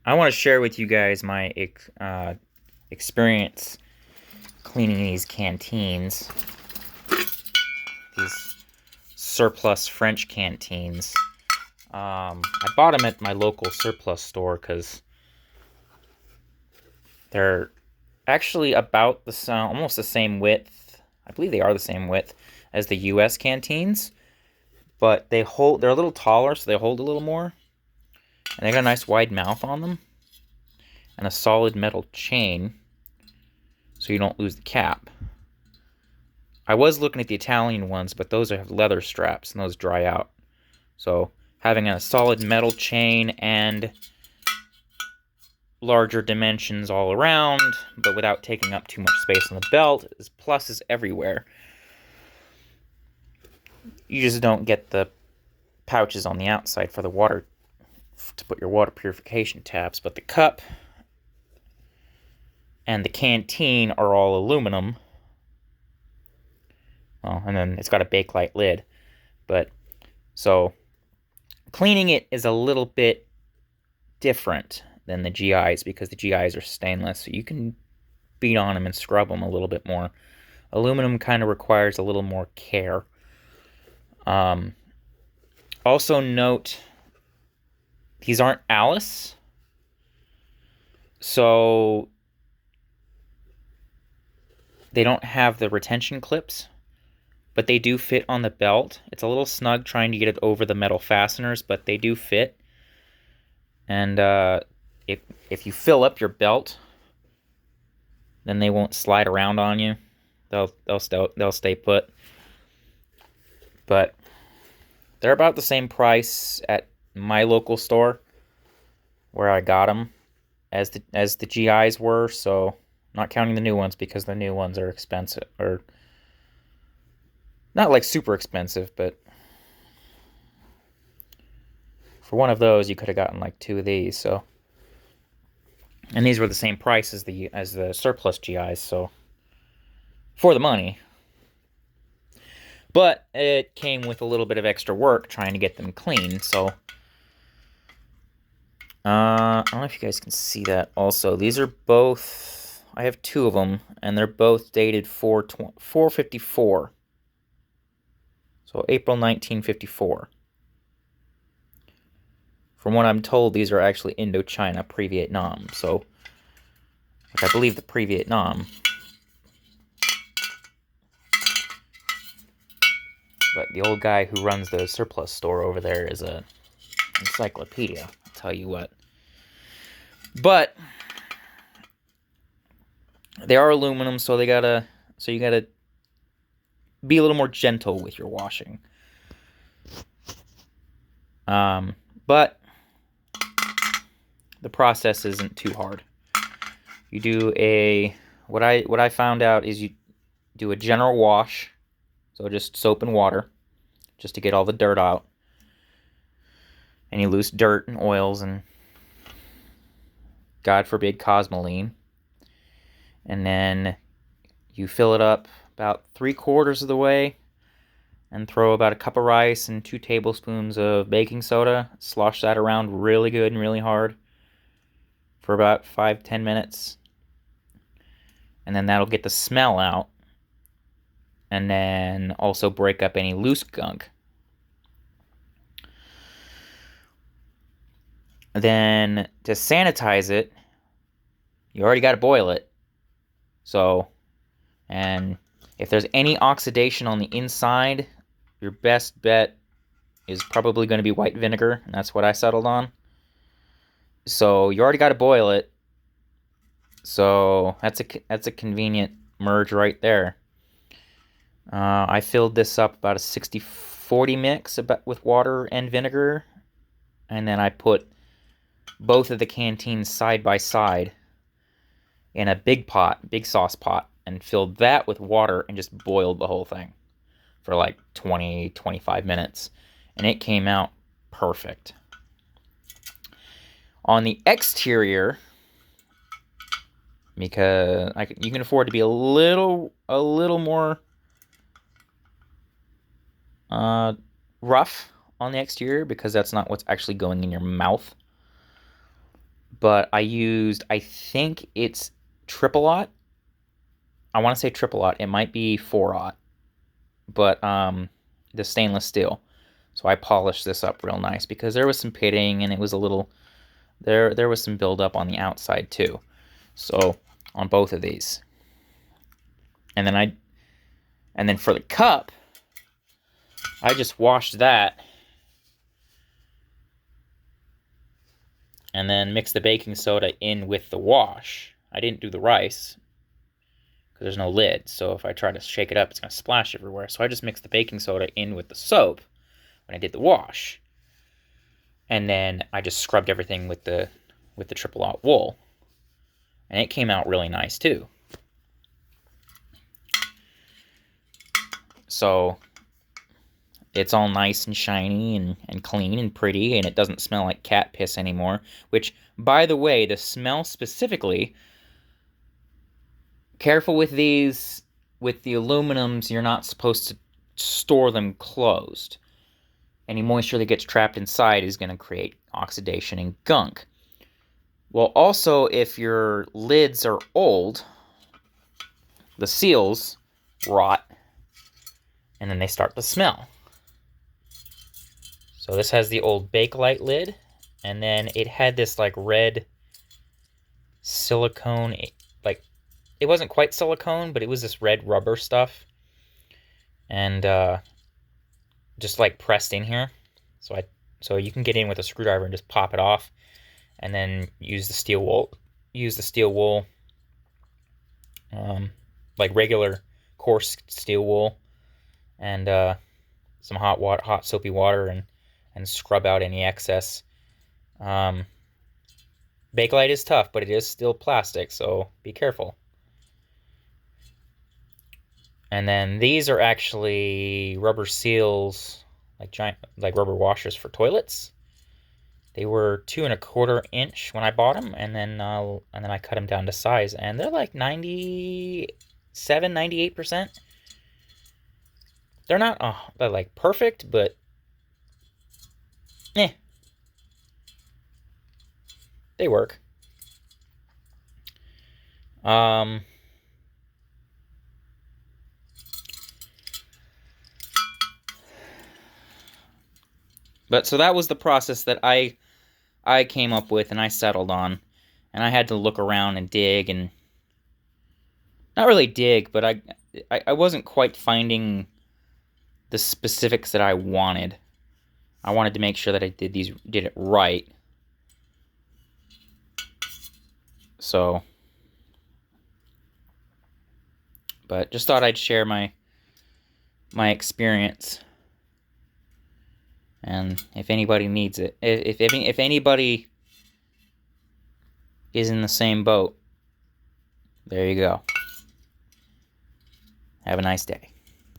I want to share with you guys my experience cleaning these canteens, these surplus French canteens. I bought them at my local surplus store because they're actually about the same, almost the same width. I believe they are the same width as the U.S. canteens, but they're a little taller, so they hold a little more, and they got a nice wide mouth on them, and a solid metal chain, so you don't lose the cap. I was looking at the Italian ones, but those have leather straps, and those dry out. So having a solid metal chain and larger dimensions all around, but without taking up too much space on the belt, is pluses everywhere. You just don't get the pouches on the outside for the water, to put your water purification tabs, but the cup and the canteen are all aluminum. Well, and then it's got a Bakelite lid. But so cleaning it is a little bit different than the GIs because the GIs are stainless, so you can beat on them and scrub them a little bit more. Aluminum kind of requires a little more care. Also note, these aren't Alice, so they don't have the retention clips, but they do fit on the belt. It's a little snug trying to get it over the metal fasteners, but they do fit. And if you fill up your belt, then they won't slide around on you. They'll stay put. But they're about the same price at my local store where I got them as the GIs were. So not counting the new ones because the new ones are expensive, or not like super expensive, but for one of those you could have gotten like two of these. So, and these were the same price as the surplus GIs, so for the money. But it came with a little bit of extra work trying to get them clean, so I don't know if you guys can see that. Also, these are both, I have two of them, and they're both dated 454. So April 1954. From what I'm told, these are actually Indochina, pre-Vietnam. So, I believe the pre-Vietnam. But the old guy who runs the surplus store over there is a encyclopedia, I'll tell you what. But they are aluminum, so you gotta be a little more gentle with your washing. But the process isn't too hard. You do what I found out is you do a general wash, so just soap and water, just to get all the dirt out, any loose dirt and oils and, God forbid, cosmoline. And then you fill it up about 3/4 of the way and throw about a cup of rice and 2 tablespoons of baking soda. Slosh that around really good and really hard for about 5-10 minutes. And then that'll get the smell out. And then also break up any loose gunk. Then to sanitize it, you already got to boil it. So, and if there's any oxidation on the inside, your best bet is probably going to be white vinegar, and that's what I settled on. So you already got to boil it. So that's a convenient merge right there. I filled this up about a 60-40 mix with water and vinegar, and then I put both of the canteens side by side in a big sauce pot, and filled that with water and just boiled the whole thing for like 20-25 minutes, and it came out perfect. On the exterior, because you can afford to be a little more rough on the exterior, because that's not what's actually going in your mouth. but I think it's triple-aught. I want to say triple-aught. It might be 4-aught, but the stainless steel. So I polished this up real nice because there was some pitting and it was a little there was some buildup on the outside too. So on both of these. And then for the cup, I just washed that and then mixed the baking soda in with the wash. I didn't do the rice because there's no lid. So if I try to shake it up, it's going to splash everywhere. So I just mixed the baking soda in with the soap when I did the wash. And then I just scrubbed everything with the triple-aught wool. And it came out really nice too. So it's all nice and shiny and clean and pretty, and it doesn't smell like cat piss anymore. Which, by the way, the smell specifically, careful with these, with the aluminums, you're not supposed to store them closed. Any moisture that gets trapped inside is going to create oxidation and gunk. Well, also, if your lids are old, the seals rot, and then they start to smell. So this has the old Bakelite lid, and then it had this like red silicone, like it wasn't quite silicone, but it was this red rubber stuff, and just like pressed in here. So you can get in with a screwdriver and just pop it off, and then use the steel wool. Like regular coarse steel wool, and some hot soapy water, and scrub out any excess. Bakelite is tough, but it is still plastic, so be careful. And then these are actually rubber seals, like rubber washers for toilets. They were 2¼ inch when I bought them, and then I cut them down to size, and they're like 97, 98%. They're not they're like perfect, but they work. But so that was the process that I came up with and I settled on, and I had to look around and dig, and not really dig, but I wasn't quite finding the specifics that I wanted. I wanted to make sure that I did it right. So, but just thought I'd share my experience. And if anybody needs it, if anybody is in the same boat, there you go. Have a nice day.